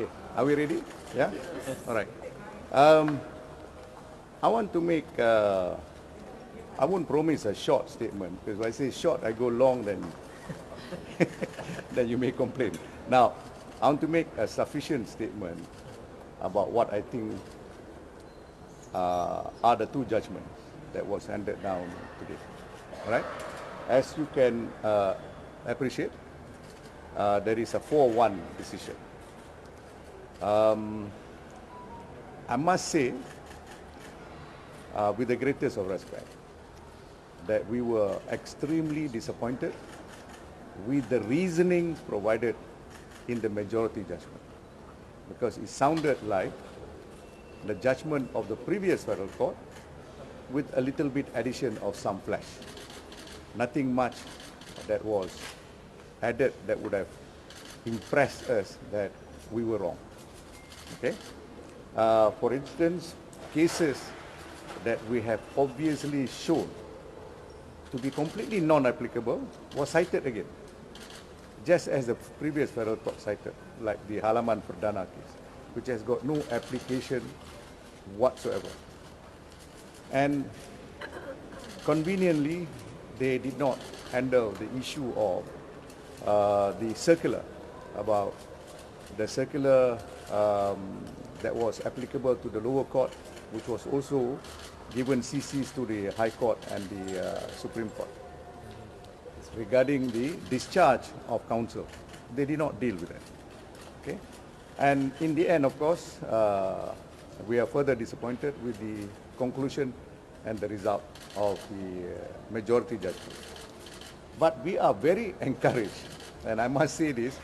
Okay, are we ready? Yeah? All right. Um, I want to make, I won't promise a short statement, because if I say short, I go long, then, then you may complain. Now, I want to make a sufficient statement about what I think are the two judgments that was handed down today. All right? As you can appreciate, there is a 4-1 decision. I must say, with the greatest of respect, that we were extremely disappointed with the reasoning provided in the majority judgment, because it sounded like the judgment of the previous federal court with a little bit addition of some flesh. Nothing much that was added that would have impressed us that we were wrong. Okay? For instance, cases that we have obviously shown to be completely non-applicable was cited again, just as the previous federal court cited, like the Halaman Perdana case, which has got no application whatsoever. And conveniently, they did not handle the issue of the circular, about the circular that was applicable to the lower court, which was also given CCs to the High Court and the Supreme Court regarding the discharge of counsel. They did not deal with that. Okay? And in the end, of course, we are further disappointed with the conclusion and the result of the majority judgment. But we are very encouraged, and I must say this,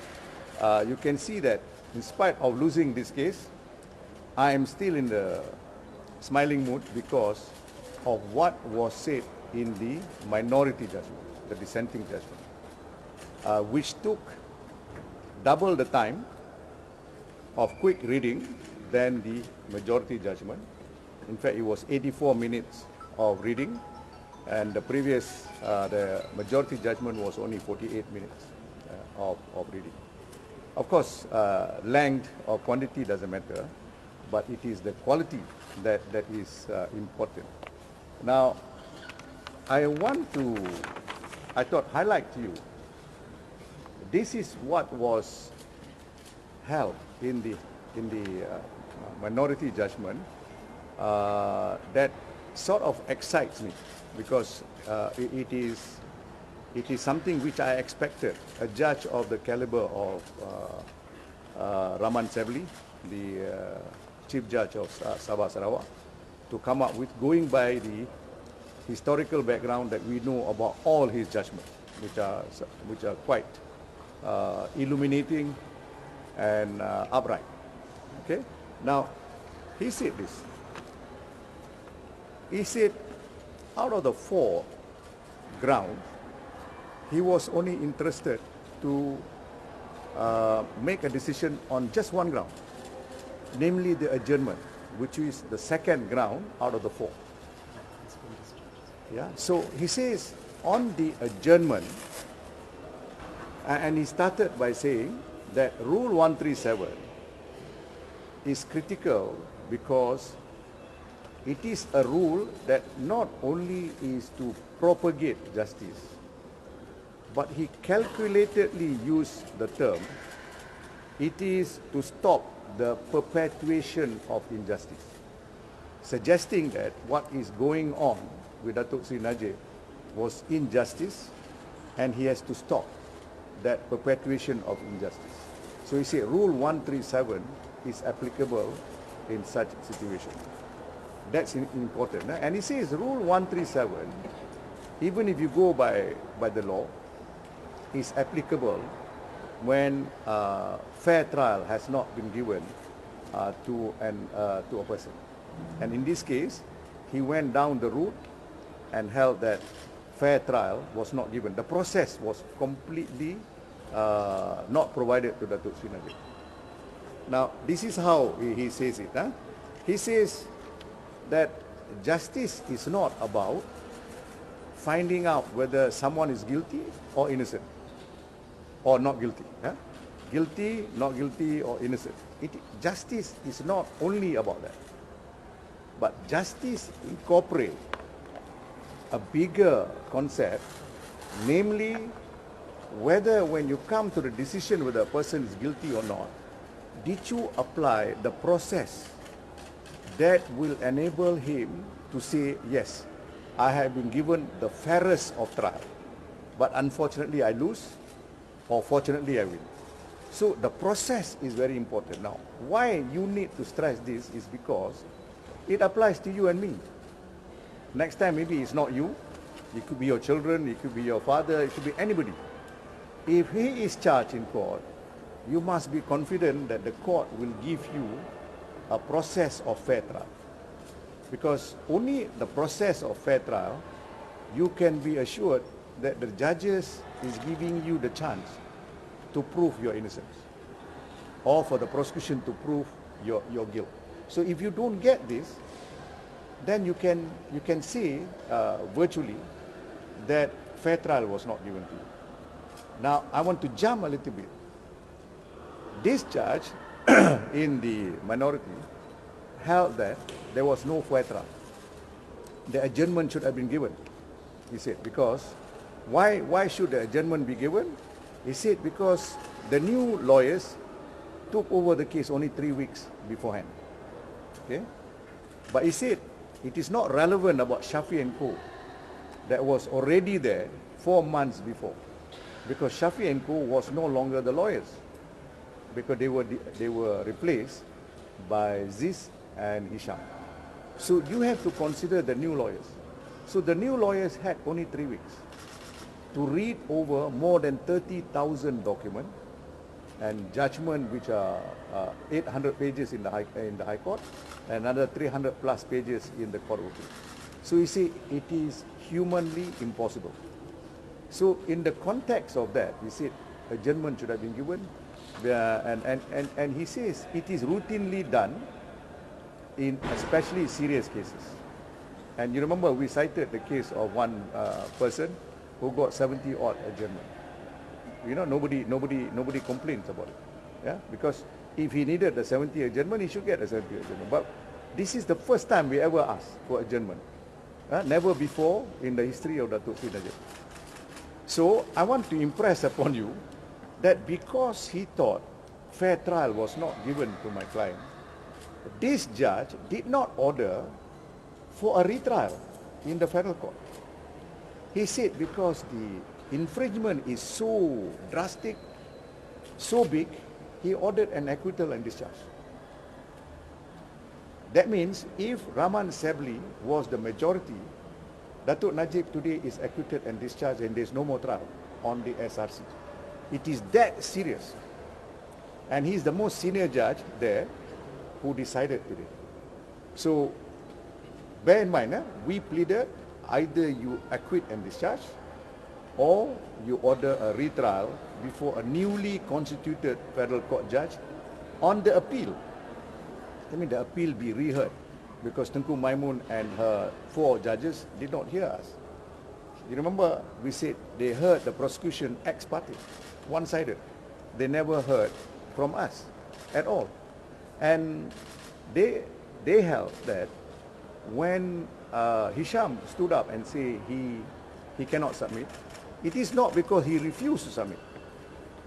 you can see that in spite of losing this case, I am still in the smiling mood because of what was said in the minority judgment, the dissenting judgment, which took double the time of quick reading than the majority judgment. In fact, it was 84 minutes of reading, and the previous, the majority judgment was only 48 minutes of reading. Of course, length or quantity doesn't matter, but it is the quality that is important. Now, I thought highlight to you, this is what was held in the minority judgment that sort of excites me, because it is something which I expected a judge of the caliber of Rahman Sebli, the Chief Judge of Sabah Sarawak, to come up with, going by the historical background that we know about all his judgments, which are quite illuminating and upright. Okay? Now, he said this. He said, out of the 4 grounds, he was only interested to make a decision on just one ground, namely the adjournment, which is the second ground out of the 4. Yeah. So he says on the adjournment, and he started by saying that Rule 137 is critical because it is a rule that not only is to propagate justice, but he calculatedly used the term, it is to stop the perpetuation of injustice, suggesting that what is going on with Datuk Sri Najib was injustice, and he has to stop that perpetuation of injustice. So he said Rule 137 is applicable in such situation. That's important. And he says Rule 137, even if you go by the law, is applicable when fair trial has not been given to a person. And in this case, he went down the route and held that fair trial was not given. The process was completely not provided to Datuk Sri Najib. Now, this is how he says it. He says that justice is not about finding out whether someone is guilty or innocent or not guilty. guilty, not guilty, or innocent. Justice is not only about that. But justice incorporates a bigger concept, namely whether when you come to the decision whether a person is guilty or not, did you apply the process that will enable him to say, yes, I have been given the fairest of trial, but unfortunately I lose, or fortunately I win. So the process is very important. Now, why you need to stress this is because it applies to you and me. Next time maybe it's not you, it could be your children, it could be your father, it could be anybody. If he is charged in court, you must be confident that the court will give you a process of fair trial. Because only the process of fair trial, you can be assured that the judges is giving you the chance to prove your innocence, or for the prosecution to prove your guilt. So if you don't get this, then you can say virtually that fair trial was not given to you. Now, I want to jump a little bit. This judge in the minority held that there was no fair trial. The adjournment should have been given, he said, because why should the adjournment be given? He said because the new lawyers took over the case only 3 weeks beforehand. Okay? But he said it is not relevant about Shafi and Co. that was already there 4 months before, because Shafi and Co. was no longer the lawyers, because they were replaced by Ziz and Hisham. So you have to consider the new lawyers. So the new lawyers had only 3 weeks to read over more than 30,000 documents and judgment which are 800 pages in the High Court and another 300 plus pages in the Court of Appeal. So you see, it is humanly impossible. So in the context of that, he said adjournment should have been given, and he says it is routinely done in especially serious cases. And you remember we cited the case of one person who got 70 odd adjournment. You know, nobody complains about it. Yeah, because if he needed the 70 adjournment, he should get a 70 adjournment. But this is the first time we ever asked for adjournment. Never before in the history of Datuk Sri Najib. So I want to impress upon you that because he thought fair trial was not given to my client, this judge did not order for a retrial in the federal court. He said because the infringement is so drastic, so big, he ordered an acquittal and discharge. That means if Rahman Sabli was the majority, Datuk Najib today is acquitted and discharged and there's no more trial on the SRC. It is that serious. And he's the most senior judge there who decided today. So bear in mind, we pleaded either you acquit and discharge or you order a retrial before a newly constituted federal court judge on the appeal. I mean, the appeal be reheard, because Tengku Maimun and her 4 judges did not hear us. You remember we said they heard the prosecution ex parte, one-sided. They never heard from us at all. And they held that when Hisham stood up and said he cannot submit, it is not because he refused to submit.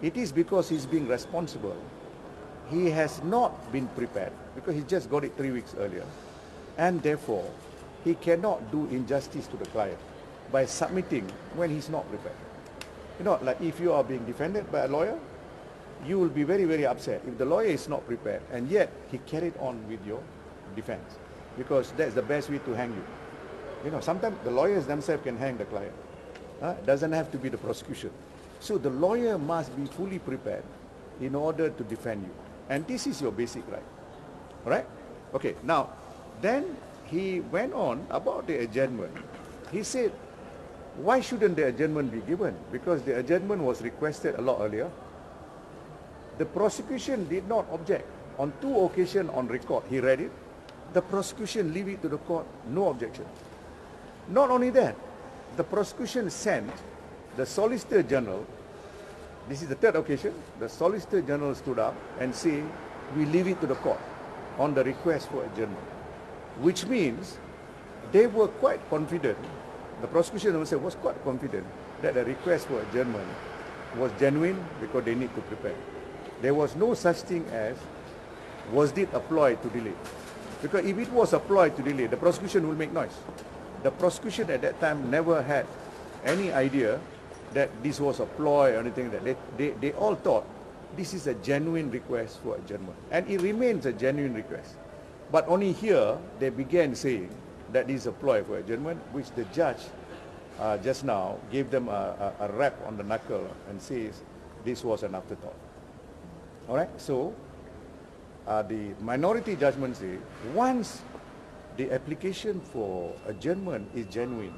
It is because he's being responsible. He has not been prepared because he just got it 3 weeks earlier. And therefore, he cannot do injustice to the client by submitting when he's not prepared. You know, like if you are being defended by a lawyer, you will be very, very upset if the lawyer is not prepared and yet he carried on with your defense, because that's the best way to hang you. You know, sometimes the lawyers themselves can hang the client. It doesn't have to be the prosecution. So the lawyer must be fully prepared in order to defend you. And this is your basic right. All right? Okay, now, then he went on about the adjournment. He said, why shouldn't the adjournment be given? Because the adjournment was requested a lot earlier. The prosecution did not object. On 2 occasions on record, he read it. The prosecution leave it to the court, no objection. Not only that, the prosecution sent the Solicitor General This is the third occasion, the Solicitor General stood up and said, we leave it to the court on the request for adjournment. Which means they were quite confident, the prosecution was quite confident that the request for adjournment was genuine because they need to prepare. There was no such thing as, was it applied to delay? Because if it was applied to delay, the prosecution will make noise. The prosecution at that time never had any idea that this was a ploy or anything like that. They all thought this is a genuine request for adjournment. And it remains a genuine request. But only here, they began saying that this is a ploy for adjournment, which the judge just now gave them a rap on the knuckle and says this was an afterthought. All right, so the minority judgment says once the application for adjournment is genuine,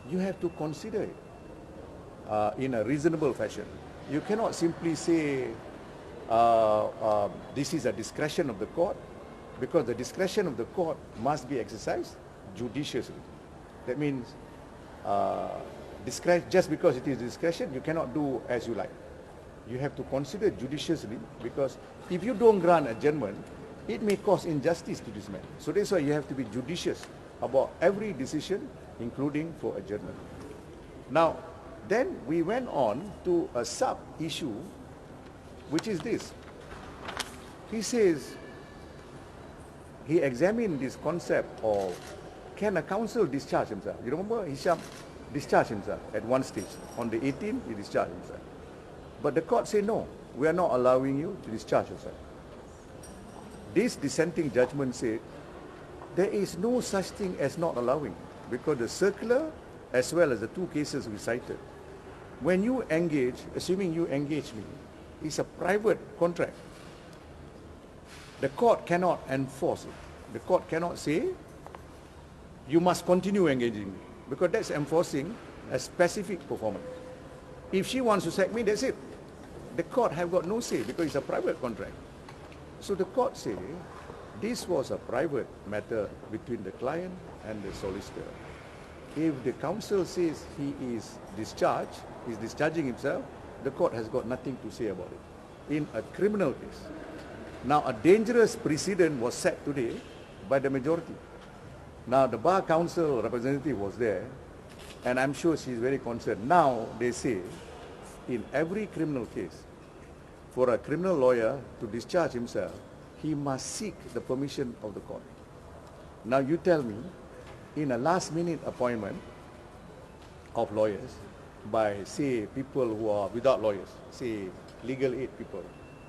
you have to consider it in a reasonable fashion. You cannot simply say this is a discretion of the court, because the discretion of the court must be exercised judiciously. That means just because it is discretion, you cannot do as you like. You have to consider judiciously, because if you don't grant adjournment, it may cause injustice to this man. So that's why you have to be judicious about every decision, including for adjournment. Now, then we went on to a sub-issue, which is this. He says, he examined this concept of, can a counsel discharge himself? You remember Hisham discharged himself at one stage. On the 18th, he discharged himself. But the court said, no, we are not allowing you to discharge yourself. This dissenting judgment said, there is no such thing as not allowing, because the circular, as well as the two cases we cited, when you engage, assuming you engage me, it's a private contract. The court cannot enforce it. The court cannot say, you must continue engaging me, because that's enforcing a specific performance. If she wants to sack me, that's it. The court have got no say, because it's a private contract. So the court say, this was a private matter between the client and the solicitor. If the counsel says he is discharged, is discharging himself, the court has got nothing to say about it. In a criminal case. Now, a dangerous precedent was set today by the majority. Now, the bar counsel representative was there, and I'm sure she's very concerned. Now, they say, in every criminal case, for a criminal lawyer to discharge himself, he must seek the permission of the court. Now, you tell me, in a last-minute appointment of lawyers by, say, people who are without lawyers, say, legal aid people,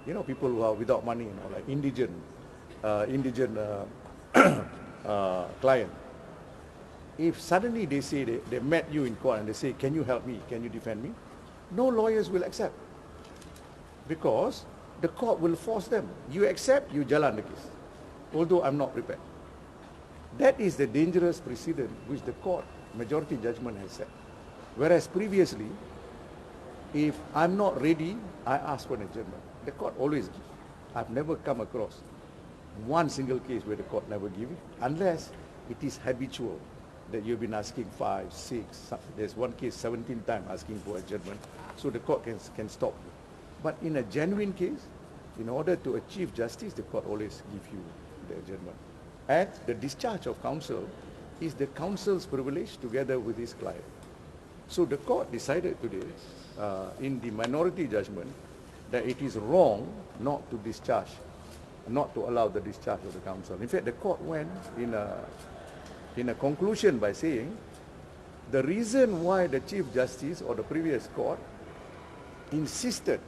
you know, people who are without money, you know, like indigent client. If suddenly they say they met you in court and they say, can you help me, can you defend me? No lawyers will accept, because the court will force them. You accept, you jalan the case, although I'm not prepared. That is the dangerous precedent which the court majority judgment has set. Whereas previously, if I'm not ready, I ask for an adjournment. The court always gives. I've never come across one single case where the court never gives it, unless it is habitual that you've been asking 5, 6, there's one case 17 times asking for adjournment, so the court can stop you. But in a genuine case, in order to achieve justice, the court always gives you the adjournment. And the discharge of counsel is the counsel's privilege together with his client. So the court decided today, in the minority judgment, that it is wrong not to discharge, not to allow the discharge of the counsel. In fact, the court went in a conclusion by saying, the reason why the Chief Justice or the previous court insisted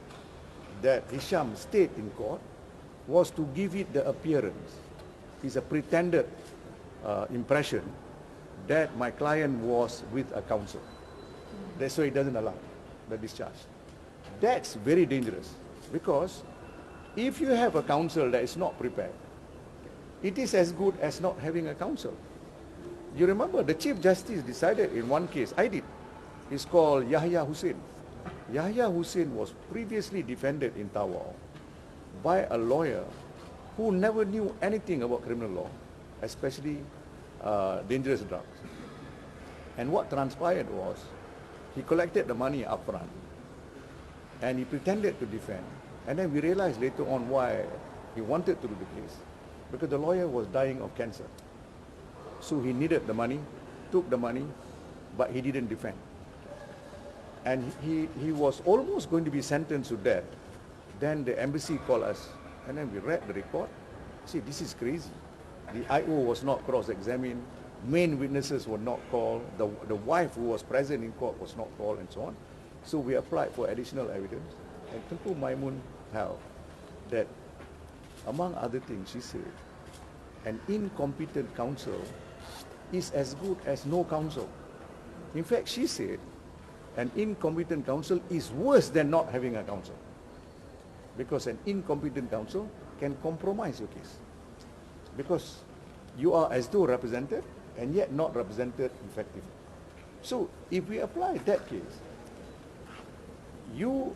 that Hisham stayed in court was to give it the appearance, is a pretended impression that my client was with a counsel. That's why it doesn't allow the discharge. That's very dangerous, because if you have a counsel that is not prepared, it is as good as not having a counsel. You remember the Chief Justice decided in one case, I did, it's called Yahya Hussein. Yahya Hussein was previously defended in Tawau by a lawyer who never knew anything about criminal law, especially dangerous drugs. And what transpired was, he collected the money up front. and he pretended to defend. And then we realized later on why he wanted to do the case, because the lawyer was dying of cancer. So he needed the money, took the money, but he didn't defend. And he was almost going to be sentenced to death. Then the embassy called us, and then we read the report. See, this is crazy. The IO was not cross-examined, main witnesses were not called, the wife who was present in court was not called, and so on. So we applied for additional evidence, and Tunku Maimun held that, among other things, she said, an incompetent counsel is as good as no counsel. In fact, she said, an incompetent counsel is worse than not having a counsel, because an incompetent counsel can compromise your case, because you are as though represented and yet not represented effectively. So if we apply that case, you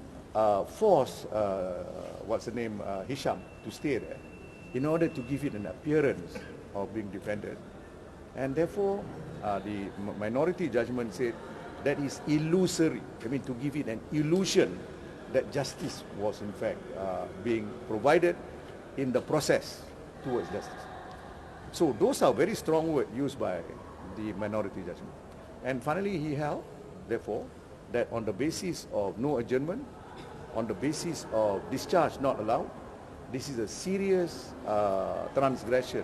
force Hisham to stay there in order to give it an appearance of being defended, and therefore the minority judgment said that is illusory. I mean, to give it an illusion that justice was in fact being provided in the process towards justice. So those are very strong words used by the minority judgment. And finally he held, therefore, that on the basis of no adjournment, on the basis of discharge not allowed, this is a serious transgression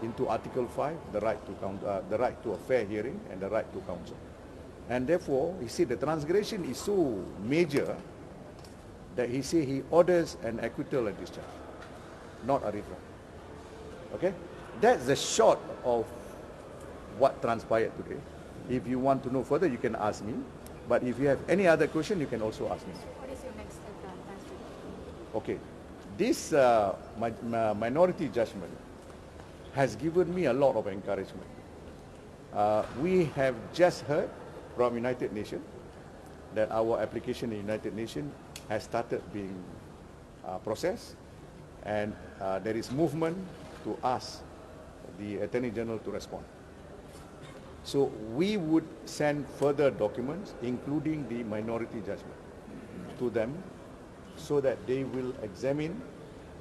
into Article 5, the right to a fair hearing and the right to counsel. And therefore, he said the transgression is so major that he said he orders an acquittal and discharge, not a retrial. Okay? That's the short of what transpired today. If you want to know further, you can ask me. But if you have any other question, you can also ask me. What is your next step? Okay. This minority judgment has given me a lot of encouragement. We have just heard from United Nations that our application in United Nations has started being processed, and there is movement to ask the Attorney General to respond. So we would send further documents, including the minority judgment, to them so that they will examine,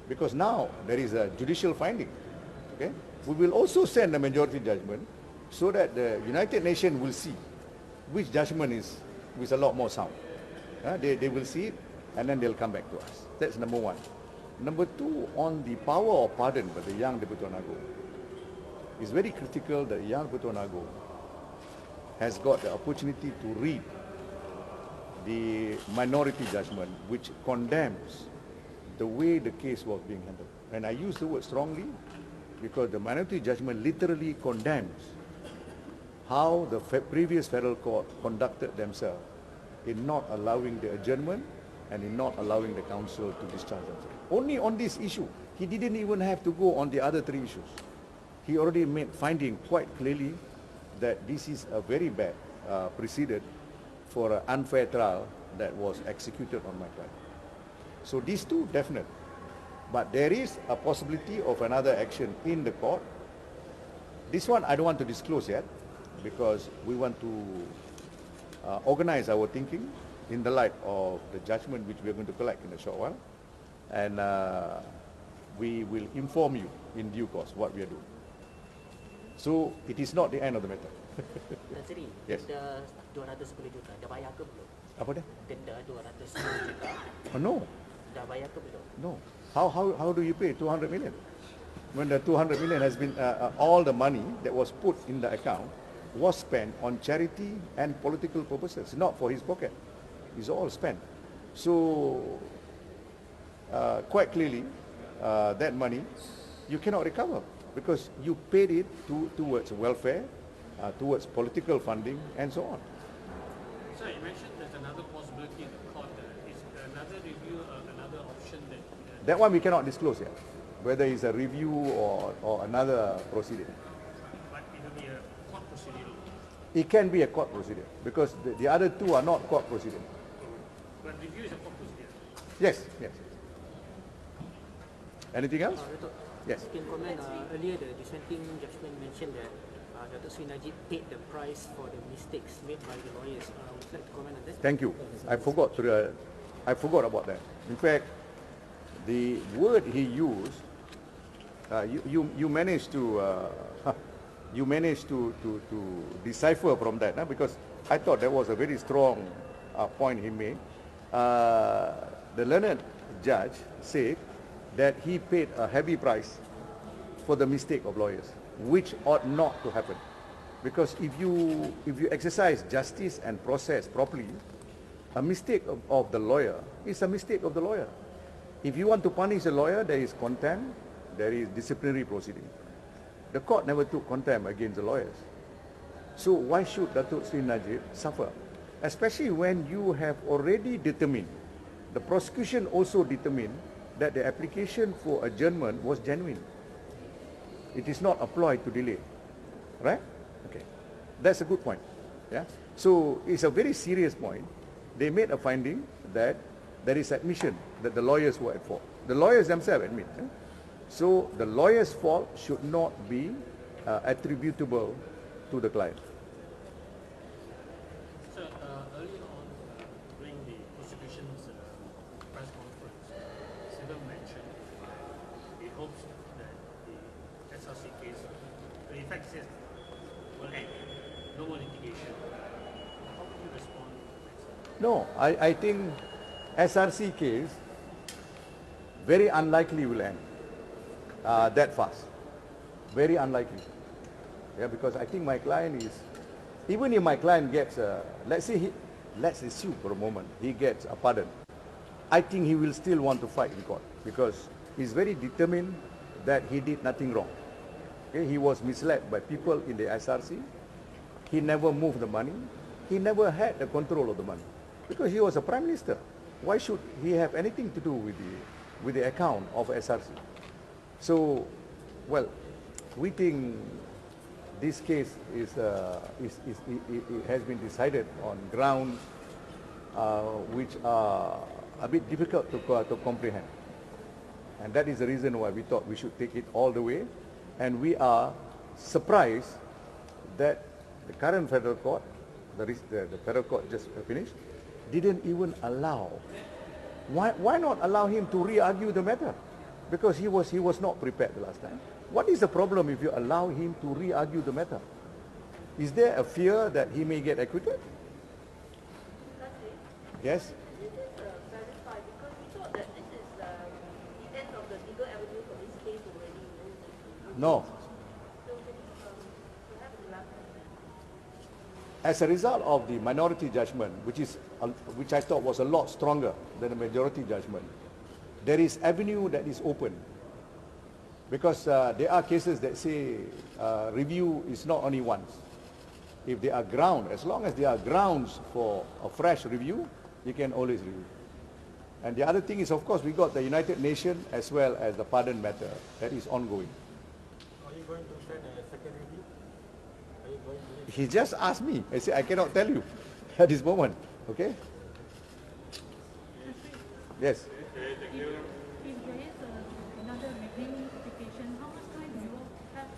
because now there is a judicial finding. Okay? We will also send the majority judgment so that the United Nations will see which judgment is a lot more sound. They will see it and then they'll come back to us. That's number one. Number two, on the power of pardon by the young Deputy Nago, it's very critical that the young Deputy Nago has got the opportunity to read the minority judgment, which condemns the way the case was being handled. And I use the word strongly because the minority judgment literally condemns how the previous federal court conducted themselves in not allowing the adjournment and in not allowing the council to discharge themselves. Only on this issue. He didn't even have to go on the other three issues. He already made finding quite clearly that this is a very bad precedent for an unfair trial that was executed on my client. So these two, definite. But there is a possibility of another action in the court. This one I don't want to disclose yet because we want to organize our thinking in the light of the judgment which we are going to collect in a short while. And we will inform you in due course what we are doing. So it is not the end of the matter. Nazri, Yes. denda 210 juta, dah bayar ke belum? Apa dia? Denda 210 juta, Oh, no. dah bayar ke belum? No. How do you pay 200 million? When the 200 million has been, all the money that was put in the account was spent on charity and political purposes, not for his pocket. It's all spent. So, quite clearly, that money you cannot recover because you paid it towards welfare, towards political funding, and so on. Sir, you mentioned there's another possibility in the court. Is another review another option that... That one we cannot disclose yet, whether it's a review or another procedure. But it will be a court procedure. It can be a court procedure because the other two are not court procedure. But review is a court procedure. Yes, yes. Anything else? Datuk, Yes. you can comment, earlier the dissenting judgment mentioned that Datuk Sri Najib paid the price for the mistakes made by the lawyers. Would you like to comment on that? Thank you. I forgot to I forgot about that. In fact, the word he used, you managed to you managed to decipher from that, because I thought that was a very strong point he made. The learned judge said that he paid a heavy price for the mistake of lawyers, which ought not to happen. Because if you exercise justice and process properly, a mistake of the lawyer is a mistake of the lawyer. If you want to punish a lawyer, there is contempt, there is disciplinary proceeding. The court never took contempt against the lawyers. So why should Datuk Sri Najib suffer? Especially when you have already determined, the prosecution also determined that the application for adjournment was genuine. It is not employed to delay, right? Okay, that's a good point. Yeah. So it's a very serious point. They made a finding that there is admission that the lawyers were at fault. The lawyers themselves admit. So the lawyer's fault should not be attributable to the client. So earlier on, during the prosecution's press conference, Siddham mentioned he hopes that the SRC case, the effect says, will end. No more litigation. How would you respond to that? No, I think SRC case very unlikely will end that fast. Very unlikely. Yeah, because I think my client is, even if my client gets, let's assume for a moment, he gets a pardon, I think he will still want to fight in court because he's very determined that he did nothing wrong. Okay? He was misled by people in the SRC. He never moved the money. He never had the control of the money because he was a prime minister. Why should he have anything to do with the account of SRC? So, well, we think this case it has been decided on grounds which are a bit difficult to comprehend. And that is the reason why we thought we should take it all the way. And we are surprised that the current federal court, the federal court just finished, didn't even allow. Why not allow him to re-argue the matter? Because he was not prepared the last time. What is the problem if you allow him to re-argue the matter? Is there a fear that he may get acquitted? Yes? This is verified because we thought that this is the end of the legal avenue for this case already. No. So perhaps the last As a result of the minority judgment, which I thought was a lot stronger than the majority judgment, there is avenue that is open. Because there are cases that say review is not only once. If there are grounds, as long as there are grounds for a fresh review, you can always review. And the other thing is, of course, we got the United Nations as well as the pardon matter that is ongoing. Are you going to send a second review? Are you going to... He just asked me. I said, I cannot tell you at this moment. Okay? Yes. If there is another review application, how much time do you have to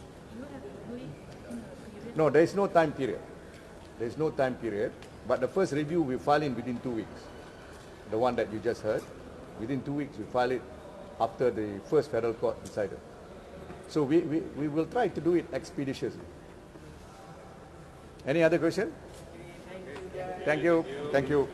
do it in a period? No, there is no time period. There is no time period. But the first review we file in within 2 weeks. The one that you just heard. Within 2 weeks we file it after the first federal court decided. So we will try to do it expeditiously. Any other question? Thank you. Thank you.